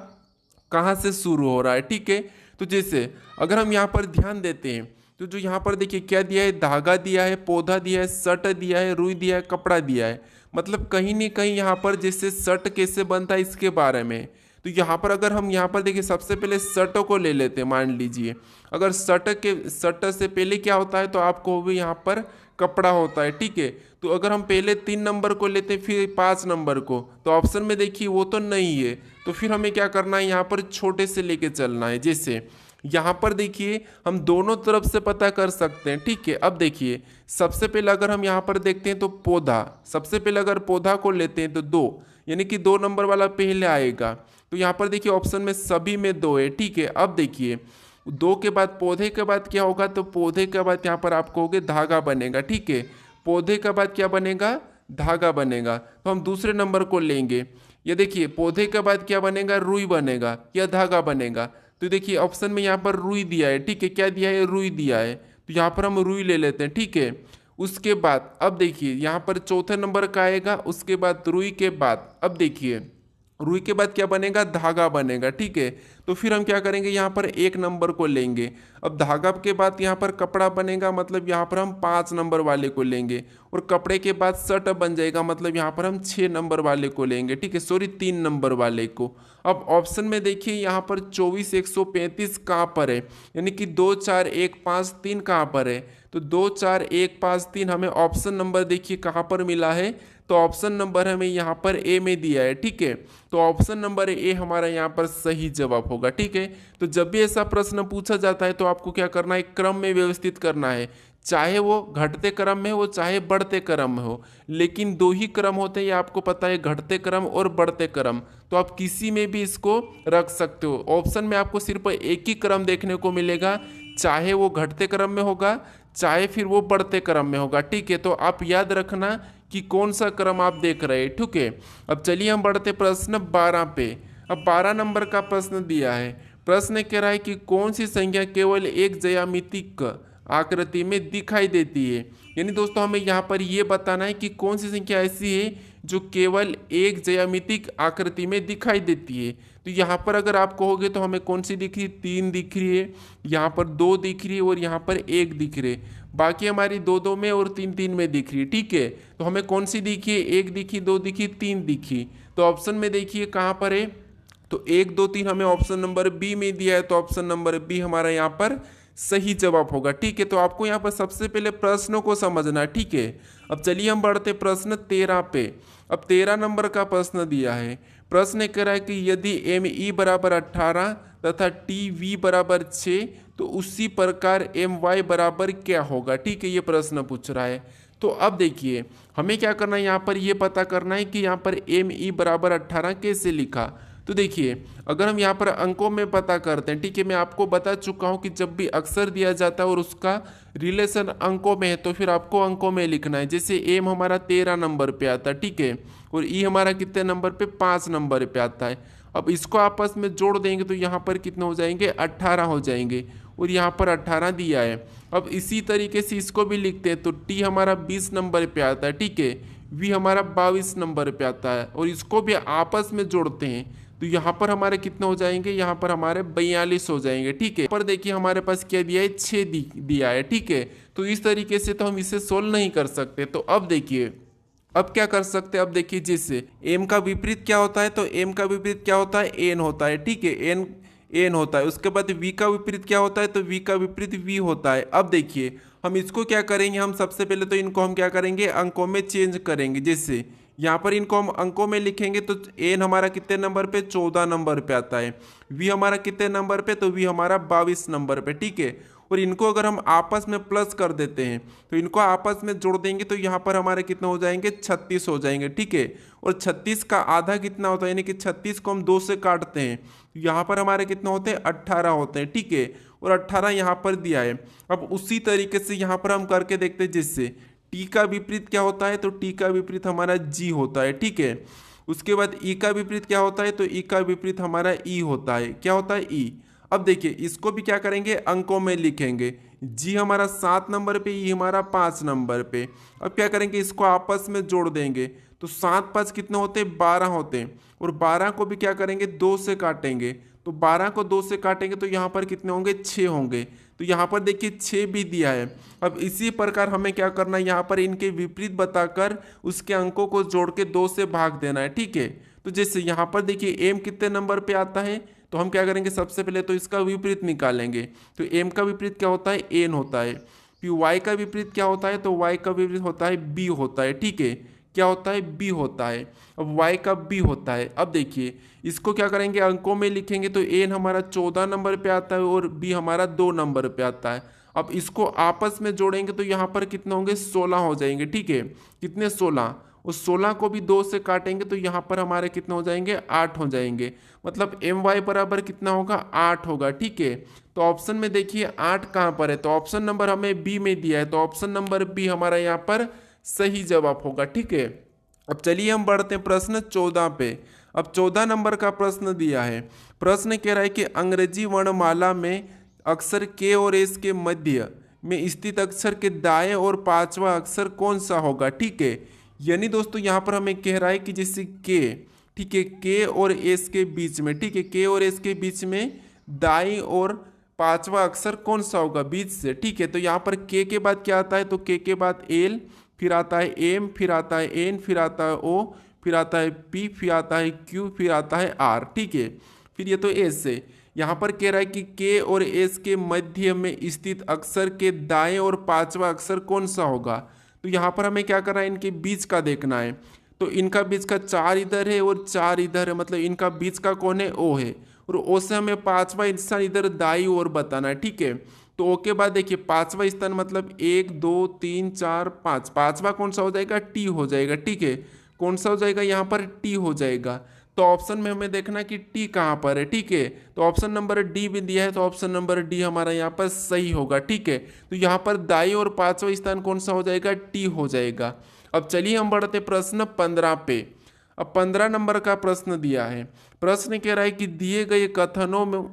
कहाँ से शुरू हो रहा है। ठीक है, तो जैसे अगर हम यहाँ पर ध्यान देते हैं तो जो यहाँ पर देखिए क्या दिया है, धागा दिया है, पौधा दिया है, शर्ट दिया है, रुई दिया है, कपड़ा दिया है, मतलब कहीं ना कहीं यहाँ पर जैसे शर्ट कैसे बनता है इसके बारे में। तो यहाँ पर अगर हम यहाँ पर देखिए सबसे पहले शर्ट को ले लेते हैं, मान लीजिए अगर शर्ट से पहले क्या होता है, तो आपको भी यहाँ पर कपड़ा होता है। ठीक है, तो अगर हम पहले 3 नंबर को लेते हैं फिर 5 नंबर को, तो ऑप्शन में देखिए वो तो नहीं है, तो फिर हमें क्या करना है, यहाँ पर छोटे से लेके चलना है। जैसे यहाँ पर देखिए हम दोनों तरफ से पता कर सकते हैं। ठीक है, अब देखिए सबसे पहले अगर हम यहाँ पर देखते हैं तो पौधा, सबसे पहले अगर पौधा को लेते हैं तो 2, यानी कि 2 नंबर वाला पहले आएगा, तो यहाँ पर देखिए ऑप्शन में सभी में 2 है। ठीक है, अब देखिए 2 के बाद पौधे के बाद क्या होगा, तो पौधे के बाद यहाँ पर आप कहोगे धागा बनेगा। ठीक है, पौधे के बाद क्या बनेगा, धागा बनेगा, तो हम दूसरे नंबर को लेंगे। ये देखिए पौधे के बाद क्या बनेगा, रुई बनेगा या धागा बनेगा, तो देखिए ऑप्शन में यहाँ पर रुई दिया है। ठीक है, क्या दिया है, रुई दिया है, तो यहाँ पर हम रुई ले लेते हैं। ठीक है, उसके बाद अब देखिए यहाँ पर चौथे नंबर का आएगा, उसके बाद रुई के बाद अब देखिए रुई के बाद क्या बनेगा, धागा बनेगा, ठीक है। तो फिर हम क्या करेंगे, यहाँ पर 1 नंबर को लेंगे। अब धागा के बाद यहाँ पर कपड़ा बनेगा, मतलब यहाँ पर हम 5 नंबर वाले को लेंगे। और कपड़े के बाद शर्ट बन जाएगा, मतलब यहाँ पर हम 6 नंबर वाले को लेंगे, ठीक है, सॉरी 3 नंबर वाले को। अब ऑप्शन में देखिए यहाँ पर 24 135 कहाँ पर है, यानी कि 2 4 1 5 3 कहाँ पर है। तो 2 4 1 5 3 हमें ऑप्शन नंबर देखिए कहाँ पर मिला है, तो ऑप्शन नंबर हमें यहाँ पर ए में दिया है, ठीक है। तो ऑप्शन नंबर ए हमारा यहाँ पर सही जवाब होगा, ठीक है। तो जब भी ऐसा प्रश्न पूछा जाता है तो आपको क्या करना है, क्रम में व्यवस्थित करना है, चाहे वो घटते क्रम में हो चाहे बढ़ते क्रम में हो, लेकिन 2 ही क्रम होते हैं, ये आपको पता है, घटते क्रम और बढ़ते क्रम। तो आप किसी में भी इसको रख सकते हो। ऑप्शन में आपको सिर्फ एक ही क्रम देखने को मिलेगा, चाहे वो घटते क्रम में होगा चाहे फिर वो बढ़ते क्रम में होगा, ठीक है। तो आप याद रखना कि कौन सा क्रम आप देख रहे हैं, ठीक है। अब चलिए हम बढ़ते प्रश्न 12 पे। अब 12 नंबर का प्रश्न दिया है। प्रश्न कह रहा है कि कौन सी संख्या केवल एक ज्यामितिक आकृति में दिखाई देती है। यानी दोस्तों हमें यहाँ पर ये बताना है कि कौन सी संख्या ऐसी है जो केवल एक ज्यामितिक आकृति में दिखाई देती है। तो यहाँ पर अगर आप कहोगे तो हमें कौन सी दिख रही है, 3 दिख रही है, यहाँ पर 2 दिख रही है और यहाँ पर 1 दिख रही है। बाकी हमारी 2 2 में और 3 3 में दिख रही है, ठीक है। तो हमें कौन सी दिखी है, 1 दिखी, 2 दिखी, 3 दिखी। तो ऑप्शन में देखिए कहाँ पर है, तो 1 2 3 हमें ऑप्शन नंबर बी में दिया है, तो ऑप्शन नंबर बी हमारा यहाँ पर सही जवाब होगा, ठीक है। तो आपको यहाँ पर सबसे पहले प्रश्नों को समझना है, ठीक है। अब चलिए हम बढ़ते प्रश्न 13 पे। अब 13 नंबर का प्रश्न दिया है। प्रश्न कह रहा है कि यदि एम ई बराबर 18 तथा टी वी बराबर 6 तो उसी प्रकार एम वाई बराबर क्या होगा, ठीक है, ये प्रश्न पूछ रहा है। तो अब देखिए हमें क्या करना है, यहाँ पर ये पता करना है कि यहाँ पर एम ई बराबर 18 कैसे लिखा। तो देखिए अगर हम यहाँ पर अंकों में पता करते हैं, ठीक है, मैं आपको बता चुका हूँ कि जब भी अक्षर दिया जाता है और उसका रिलेशन अंकों में है तो फिर आपको अंकों में लिखना है। जैसे एम हमारा 13 नंबर पे आता है, ठीक है, और ई हमारा कितने नंबर पे, 5 नंबर पे आता है। अब इसको आपस में जोड़ देंगे तो यहाँ पर कितने हो जाएंगे, 18 हो जाएंगे, और यहाँ पर 18 दिया है। अब इसी तरीके से इसको भी लिखते हैं, तो टी हमारा 20 नंबर पे आता है, ठीक है, वी हमारा 22 नंबर पे आता है, और इसको भी आपस में जोड़ते हैं तो यहाँ पर हमारे कितने हो जाएंगे, यहाँ पर हमारे 42 हो जाएंगे, ठीक है। पर देखिए हमारे पास क्या दिया है, 6 दिया है, ठीक है। तो इस तरीके से तो हम इसे सोल्व नहीं कर सकते। तो अब देखिए अब क्या कर सकते हैं, अब देखिए जैसे एम का विपरीत क्या होता है, तो एम का विपरीत क्या होता है, एन होता है, ठीक है, एन होता है। उसके बाद वी का विपरीत क्या होता है, तो वी का विपरीत वी होता है। अब देखिए हम इसको क्या करेंगे, हम सबसे पहले तो इनको हम क्या करेंगे, अंकों में चेंज करेंगे। जैसे यहाँ पर इनको हम अंकों में लिखेंगे तो एन हमारा कितने नंबर पे, 14 नंबर पे आता है। वी हमारा कितने नंबर पे, तो वी हमारा 22 नंबर पे, ठीक है। और इनको अगर हम आपस में प्लस कर देते हैं तो इनको आपस में जोड़ देंगे तो यहाँ पर हमारे कितने हो जाएंगे, 36 हो जाएंगे, ठीक है। और 36 का आधा कितना होता है, यानी कि 36 को हम 2 से काटते हैं तो यहाँ पर हमारे कितने होते हैं, 18 होते हैं, ठीक है। और 18 यहाँ पर दिया है। अब उसी तरीके से यहाँ पर हम करके देखते हैं, जिससे टी का विपरीत क्या होता है, तो टी का विपरीत हमारा जी होता है, ठीक है। उसके बाद ई का विपरीत क्या होता है, तो ई का विपरीत हमारा ई होता है, क्या होता है, ई। अब देखिए इसको भी क्या करेंगे, अंकों में लिखेंगे। जी हमारा 7 नंबर पे, ई हमारा 5 नंबर पे। अब क्या करेंगे, इसको आपस में जोड़ देंगे तो 7 5 कितने होते हैं, 12 होते हैं। और 12 को भी क्या करेंगे, 2 से काटेंगे तो 12 को 2 से काटेंगे तो यहाँ पर कितने होंगे, 6 होंगे। तो यहाँ पर देखिए 6 भी दिया है। अब इसी प्रकार हमें क्या करना है, यहाँ पर इनके विपरीत बताकर उसके अंकों को जोड़ के 2 से भाग देना है, ठीक है। तो जैसे यहाँ पर देखिए एम कितने नंबर पे आता है, तो हम क्या करेंगे, सबसे पहले तो इसका विपरीत निकालेंगे। तो एम का विपरीत क्या होता है, एन होता है। फिर वाई का विपरीत क्या होता है, तो वाई का विपरीत होता है बी होता है, ठीक है, क्या होता है, बी होता है। अब y का b होता है। अब देखिए इसको क्या करेंगे, अंकों में लिखेंगे तो एन हमारा 14 नंबर पे आता है और b हमारा 2 नंबर पे आता है। अब इसको आपस में जोड़ेंगे तो यहाँ पर कितने होंगे, 16 हो जाएंगे, ठीक है, कितने, 16। उस 16 को भी 2 से काटेंगे तो यहाँ पर हमारे कितने हो जाएंगे, 8 हो जाएंगे। मतलब एम वाई बराबर कितना होगा, 8 होगा, ठीक है। तो ऑप्शन में देखिए 8 कहाँ पर है, तो ऑप्शन नंबर हमें बी में दिया है, तो ऑप्शन नंबर बी हमारा यहाँ पर सही जवाब होगा, ठीक है। अब चलिए हम बढ़ते हैं प्रश्न 14 पे। अब 14 नंबर का प्रश्न दिया है। प्रश्न कह रहा है कि अंग्रेजी वर्णमाला में अक्षर के और एस के मध्य में स्थित अक्षर के दाएं और 5वां अक्षर कौन सा होगा, ठीक है। यानी दोस्तों यहाँ पर हमें कह रहा है कि जैसे के, ठीक है, के और एस के बीच में, ठीक है, के और एस के बीच में दाई और पांचवा अक्षर कौन सा होगा बीच से, ठीक है। तो यहाँ पर के बाद क्या आता है, तो के बाद एल, फिर आता है एम, फिर आता है एन, फिर आता है ओ, फिर आता है पी, फिर आता है क्यू, फिर आता है आर, ठीक है। फिर ये तो एस है। यहाँ पर कह रहा है कि के और एस के मध्य में स्थित अक्षर के दाएं और पांचवा अक्षर कौन सा होगा। तो यहाँ पर हमें क्या करना है, इनके बीच का देखना है। तो इनका बीच का 4 इधर है और 4 इधर है, मतलब इनका बीच का कौन है, ओ है, और ओ से हमें पांचवा स्थान इधर दाई ओर बताना है, ठीक है। तो ओ के बाद देखिए पांचवा स्थान मतलब 1 2 3 4 5, पांचवा कौन सा हो जाएगा, टी हो जाएगा, ठीक है। कौन सा हो जाएगा, यहाँ पर टी हो जाएगा। तो ऑप्शन में हमें देखना कि टी कहाँ पर है, ठीक है। तो ऑप्शन नंबर डी भी दिया है, तो ऑप्शन नंबर डी हमारा यहाँ पर सही होगा, ठीक है। तो यहाँ पर दाई और पांचवा स्थान कौन सा हो जाएगा, टी हो जाएगा। अब चलिए हम बढ़ते प्रश्न 15 पे। अब 15 नंबर का प्रश्न दिया है। प्रश्न कह रहा है कि दिए गए कथनों में,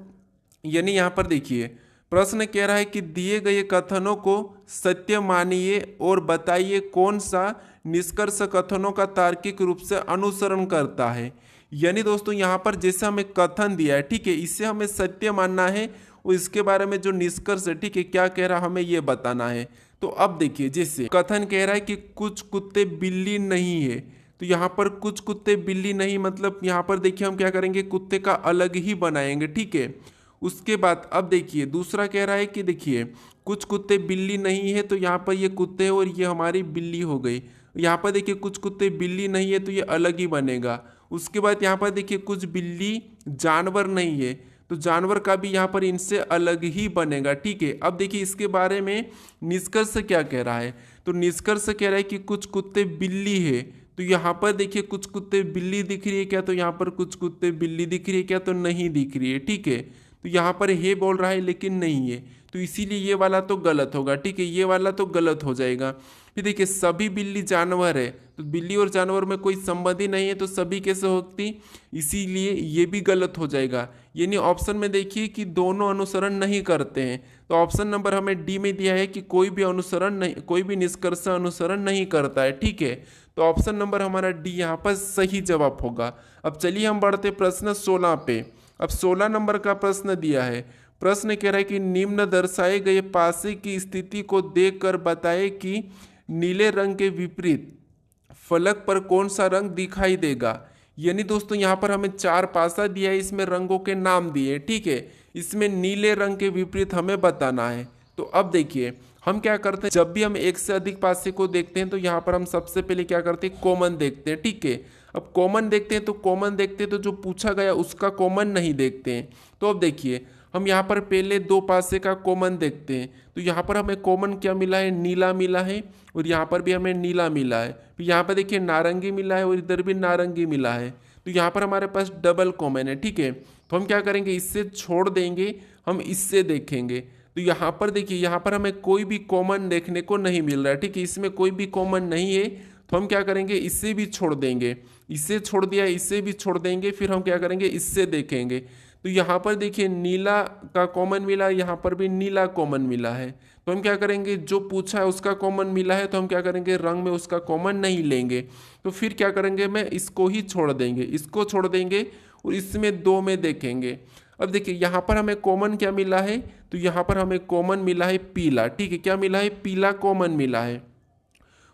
यानी यहाँ पर देखिए प्रश्न कह रहा है कि दिए गए कथनों को सत्य मानिए और बताइए कौन सा निष्कर्ष कथनों का तार्किक रूप से अनुसरण करता है। यानी दोस्तों यहाँ पर जैसे हमें कथन दिया है, ठीक है, इससे हमें सत्य मानना है और इसके बारे में जो निष्कर्ष है, ठीक है, क्या कह रहा हमें ये बताना है। तो अब देखिए जैसे कथन कह रहा है कि कुछ कुत्ते बिल्ली नहीं है, तो यहाँ पर कुछ कुत्ते बिल्ली नहीं मतलब यहाँ पर देखिए हम क्या करेंगे, कुत्ते का अलग ही बनाएंगे, ठीक है। उसके बाद अब देखिए दूसरा कह रहा है कि देखिए कुछ कुत्ते बिल्ली नहीं है, तो यहाँ पर ये कुत्ते है और ये हमारी बिल्ली हो गई। यहाँ पर देखिए कुछ कुत्ते बिल्ली नहीं है, तो ये अलग ही बनेगा। उसके बाद यहाँ पर देखिए कुछ बिल्ली जानवर नहीं है, तो जानवर का भी यहाँ पर इनसे अलग ही बनेगा, ठीक है। अब देखिए इसके बारे में निष्कर्ष क्या कह रहा है, तो निष्कर्ष कह रहा है कि कुछ कुत्ते बिल्ली है, तो यहाँ पर देखिए कुछ कुत्ते बिल्ली दिख रही है क्या, तो यहाँ पर कुछ कुत्ते बिल्ली दिख रही है क्या, तो नहीं दिख रही है, ठीक है। तो यहाँ पर हे बोल रहा है लेकिन नहीं है, तो इसीलिए ये वाला तो गलत होगा, ठीक है, ये वाला तो गलत हो जाएगा। फिर देखिए सभी बिल्ली जानवर है, तो बिल्ली और जानवर में कोई संबंध ही नहीं है, तो सभी कैसे होती, इसीलिए ये भी गलत हो जाएगा। यानी ऑप्शन में देखिए कि दोनों अनुसरण नहीं करते हैं, तो ऑप्शन नंबर हमें डी में दिया है कि कोई भी अनुसरण नहीं, कोई भी निष्कर्ष अनुसरण नहीं करता है, ठीक है। तो ऑप्शन नंबर हमारा डी यहाँ पर सही जवाब होगा। अब चलिए हम बढ़ते प्रश्न 16 पे। अब 16 नंबर का प्रश्न दिया है। प्रश्न कह रहा है कि निम्न दर्शाए गए पासे की स्थिति को देखकर बताए कि नीले रंग के विपरीत फलक पर कौन सा रंग दिखाई देगा। यानी दोस्तों यहाँ पर हमें 4 पासा दिया है, इसमें रंगों के नाम दिए, ठीक है। इसमें नीले रंग के विपरीत हमें बताना है। तो अब देखिए हम क्या करते हैं, जब भी हम एक से अधिक पासे को देखते हैं तो यहाँ पर हम सबसे पहले क्या करते हैं, कॉमन देखते हैं, ठीक है। अब कॉमन देखते हैं तो जो पूछा गया उसका कॉमन नहीं देखते हैं। तो अब देखिए हम यहाँ पर पहले 2 पासे का कॉमन देखते हैं, तो यहाँ पर हमें कॉमन क्या मिला है, नीला मिला है, और यहाँ पर भी हमें नीला मिला है। फिर यहाँ पर देखिए नारंगी मिला है और इधर भी नारंगी मिला है, तो यहाँ पर हमारे पास डबल कॉमन है, ठीक है। तो हम क्या करेंगे, इससे छोड़ देंगे, हम इससे देखेंगे। तो यहाँ पर देखिए यहाँ पर हमें कोई भी कॉमन देखने को नहीं मिल रहा है, ठीक है, इसमें कोई भी कॉमन नहीं है। तो हम क्या करेंगे, इससे भी छोड़ देंगे, इससे छोड़ दिया, इससे भी छोड़ देंगे, फिर हम क्या करेंगे, इससे देखेंगे। तो यहाँ पर देखिए नीला का कॉमन मिला, यहाँ पर भी नीला कॉमन मिला है। तो हम क्या करेंगे, जो पूछा है उसका कॉमन मिला है, तो हम क्या करेंगे, रंग में उसका कॉमन नहीं लेंगे। तो फिर क्या करेंगे, मैं इसको ही छोड़ देंगे, इसको छोड़ देंगे और इसमें 2 में देखेंगे। अब देखिए यहाँ पर हमें कॉमन क्या मिला है, तो यहाँ पर हमें कॉमन मिला है पीला, ठीक है, क्या मिला है, पीला कॉमन मिला है।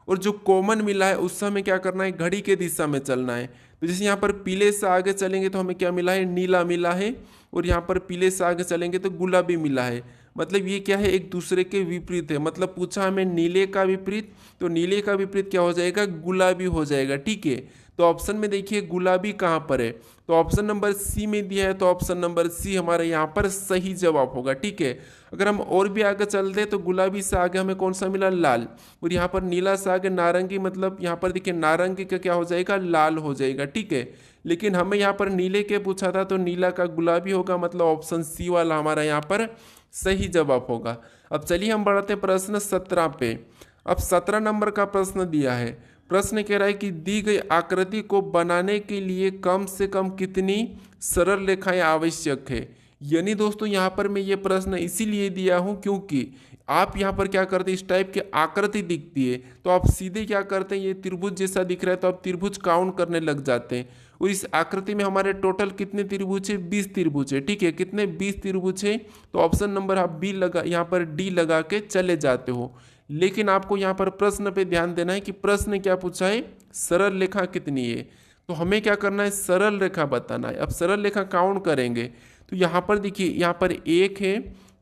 और जो कॉमन मिला है उससे हमें क्या करना है, घड़ी के दिशा में चलना है। तो जैसे यहाँ पर पीले से आगे चलेंगे तो हमें क्या मिला है, नीला मिला है, और यहाँ पर पीले से आगे चलेंगे तो गुलाबी मिला है। मतलब ये क्या है, एक दूसरे के विपरीत है। मतलब पूछा हमें नीले का विपरीत, तो नीले का विपरीत क्या हो जाएगा, गुलाबी हो जाएगा, ठीक है। तो ऑप्शन में देखिए गुलाबी कहाँ पर है, तो ऑप्शन नंबर सी में दिया है, तो ऑप्शन नंबर सी हमारे यहाँ पर सही जवाब होगा, ठीक है। अगर हम और भी आगे चलते हैं तो गुलाबी से आगे हमें कौन सा मिला, लाल, और यहाँ पर नीला से आगे नारंगी, मतलब यहाँ पर देखिए नारंगी का क्या हो जाएगा, लाल हो जाएगा, ठीक है। लेकिन हमें यहाँ पर नीले के पूछा था तो नीला का गुलाबी होगा, मतलब ऑप्शन सी वाला हमारा यहाँ पर सही जवाब होगा। अब चलिए हम बढ़ते हैं प्रश्न 17 पे। अब 17 नंबर का प्रश्न दिया है। प्रश्न कह रहा है कि दी गई आकृति को बनाने के लिए कम से कम कितनी सरल रेखाएं आवश्यक है। यानी दोस्तों यहाँ पर मैं ये प्रश्न इसीलिए दिया हूँ क्योंकि आप यहाँ पर क्या करते हैं, इस टाइप की आकृति दिखती है तो आप सीधे क्या करते हैं, ये त्रिभुज जैसा दिख रहा है तो आप त्रिभुज काउंट करने लग जाते हैं, और इस आकृति में हमारे टोटल कितने त्रिभुज है, 20 त्रिभुज है। ठीक है, कितने 20 त्रिभुज है, तो ऑप्शन नंबर आप बी लगा, यहाँ पर डी लगा के चले जाते हो। लेकिन आपको यहाँ पर प्रश्न पे ध्यान देना है कि प्रश्न क्या पूछा है, सरल रेखा कितनी है। तो हमें क्या करना है, सरल रेखा बताना है। अब सरल रेखा काउंट करेंगे तो यहाँ पर देखिए, यहाँ पर एक है,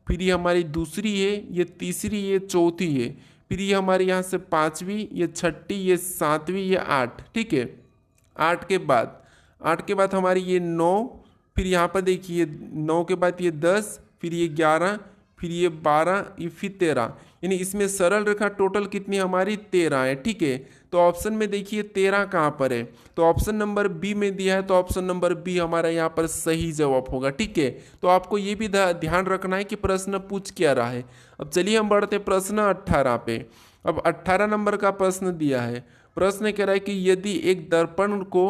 फिर ये हमारी दूसरी है, ये तीसरी, ये चौथी है, फिर ये हमारे यहाँ से पांचवी, ये छठी, ये सातवीं, ये 8। ठीक है, 8 के बाद हमारी ये 9, फिर यहाँ पर देखिए 9 के बाद ये 10, फिर ये 11, फिर ये 12, ये फिर 13, यानी इसमें सरल रेखा टोटल कितनी हमारी 13 है। ठीक है, तो ऑप्शन में देखिए 13 कहाँ पर है, तो ऑप्शन नंबर बी में दिया है, तो ऑप्शन नंबर बी हमारा यहाँ पर सही जवाब होगा। ठीक है, तो आपको ये भी ध्यान रखना है कि प्रश्न पूछ क्या रहा है। अब चलिए हम बढ़ते प्रश्न 18 पे। अब 18 नंबर का प्रश्न दिया है। प्रश्न कह रहा है कि यदि एक दर्पण को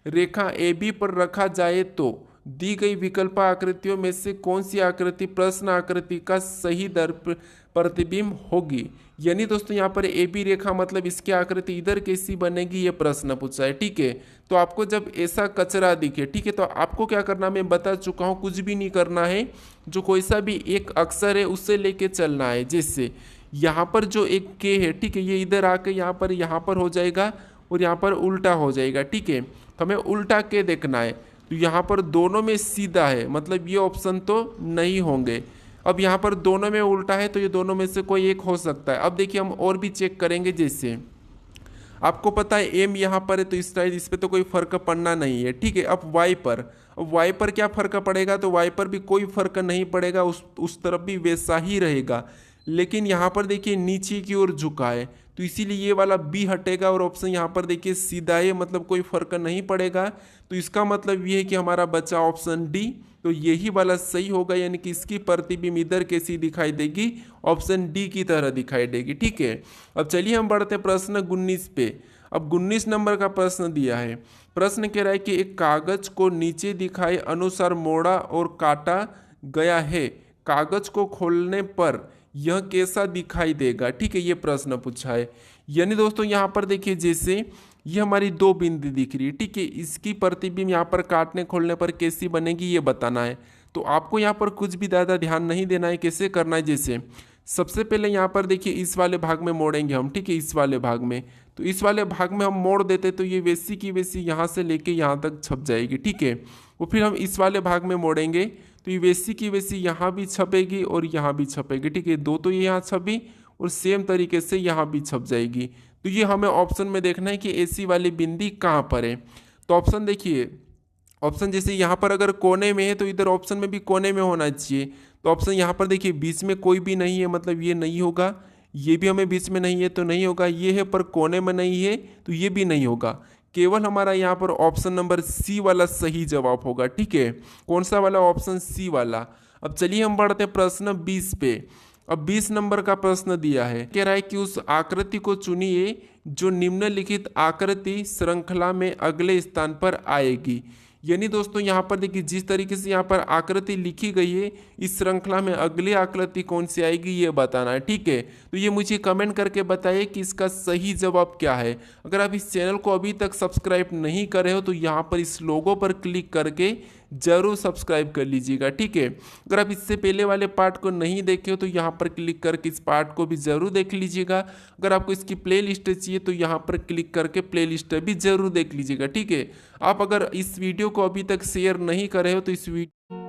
रेखा ए बी पर रखा जाए तो दी गई विकल्प आकृतियों में से कौन सी आकृति प्रश्न आकृति का सही प्रतिबिंब होगी। यानी दोस्तों यहाँ पर ए बी रेखा मतलब इसकी आकृति इधर कैसी बनेगी, ये प्रश्न पूछा है। ठीक है, तो आपको जब ऐसा कचरा दिखे, ठीक है, तो आपको क्या करना, मैं बता चुका हूँ, कुछ भी नहीं करना है, जो कोई सा भी एक अक्षर है उससे लेके चलना है। जैसे यहाँ पर जो एक के है, ठीक है, ये इधर आके यहाँ पर हो जाएगा और यहाँ पर उल्टा हो जाएगा। ठीक है, तो हमें उल्टा के देखना है, तो यहाँ पर दोनों में सीधा है, मतलब ये ऑप्शन तो नहीं होंगे। अब यहाँ पर दोनों में उल्टा है, तो ये दोनों में से कोई एक हो सकता है। अब देखिए हम और भी चेक करेंगे, जैसे आपको पता है एम यहाँ पर है, तो इस पर तो कोई फर्क पड़ना नहीं है। ठीक है, अब वाई पर क्या फर्क पड़ेगा, तो वाई पर भी कोई फर्क नहीं पड़ेगा, उस तरफ भी वैसा ही रहेगा। लेकिन यहाँ पर देखिए नीचे की ओर झुका है, तो इसीलिए ये वाला बी हटेगा और ऑप्शन यहाँ पर देखिए सीधा है, मतलब कोई फर्क नहीं पड़ेगा। तो इसका मतलब ये है कि हमारा बचा ऑप्शन डी, तो यही वाला सही होगा, यानी कि इसकी प्रतिबिंब इधर कैसी दिखाई देगी, ऑप्शन डी की तरह दिखाई देगी। ठीक है, अब चलिए हम बढ़ते प्रश्न 19 पे। अब 19 नंबर का प्रश्न दिया है। प्रश्न कह रहा है कि एक कागज को नीचे दिखाए अनुसार मोड़ा और काटा गया है, कागज को खोलने पर यह कैसा दिखाई देगा। ठीक है, ये प्रश्न पूछा है। यानी दोस्तों यहाँ पर देखिए, जैसे ये हमारी दो बिंदु दिख रही है, ठीक है, इसकी प्रतिबिंब यहाँ पर काटने खोलने पर कैसी बनेगी ये बताना है। तो आपको यहाँ पर कुछ भी ज़्यादा ध्यान नहीं देना है, कैसे करना है। जैसे सबसे पहले यहाँ पर देखिए इस वाले भाग में मोड़ेंगे हम, ठीक है, इस वाले भाग में, तो इस वाले भाग में हम मोड़ देते तो ये वैसी की वैसी यहाँ से लेके यहाँ तक छप जाएगी। ठीक है, और फिर हम इस वाले भाग में मोड़ेंगे तो ये वैसी की वैसी यहाँ भी छपेगी और यहाँ भी छपेगी। ठीक है, दो तो ये यहाँ छपी और सेम तरीके से यहाँ भी छप जाएगी। तो ये हमें ऑप्शन में देखना है कि ऐसी वाली बिंदी कहाँ पर है। तो ऑप्शन देखिए, ऑप्शन जैसे यहाँ पर अगर कोने में है तो इधर ऑप्शन में भी कोने में होना चाहिए। तो ऑप्शन यहाँ पर देखिए बीच में कोई भी नहीं है, मतलब ये नहीं होगा, ये भी हमें बीच में नहीं है तो नहीं होगा, ये है पर कोने में नहीं है तो ये भी नहीं होगा। केवल हमारा यहाँ पर ऑप्शन नंबर सी वाला सही जवाब होगा। ठीक है, कौन सा वाला, ऑप्शन सी वाला। अब चलिए हम बढ़ते हैं प्रश्न 20 पे। अब 20 नंबर का प्रश्न दिया है, कह रहा है कि उस आकृति को चुनिए जो निम्नलिखित आकृति श्रृंखला में अगले स्थान पर आएगी। यानी दोस्तों यहाँ पर देखिए जिस तरीके से यहाँ पर आकृति लिखी गई है, इस श्रृंखला में अगली आकृति कौन सी आएगी ये बताना है। ठीक है, तो ये मुझे कमेंट करके बताइए कि इसका सही जवाब क्या है। अगर आप इस चैनल को अभी तक सब्सक्राइब नहीं करे हो तो यहाँ पर इस लोगो पर क्लिक करके जरूर सब्सक्राइब कर लीजिएगा। ठीक है, अगर आप इससे पहले वाले पार्ट को नहीं देखे हो तो यहाँ पर क्लिक करके इस पार्ट को भी जरूर देख लीजिएगा। अगर आपको इसकी प्लेलिस्ट चाहिए तो यहाँ पर क्लिक करके प्लेलिस्ट भी जरूर देख लीजिएगा। ठीक है, आप अगर इस वीडियो को अभी तक शेयर नहीं करे हो तो इस वीडियो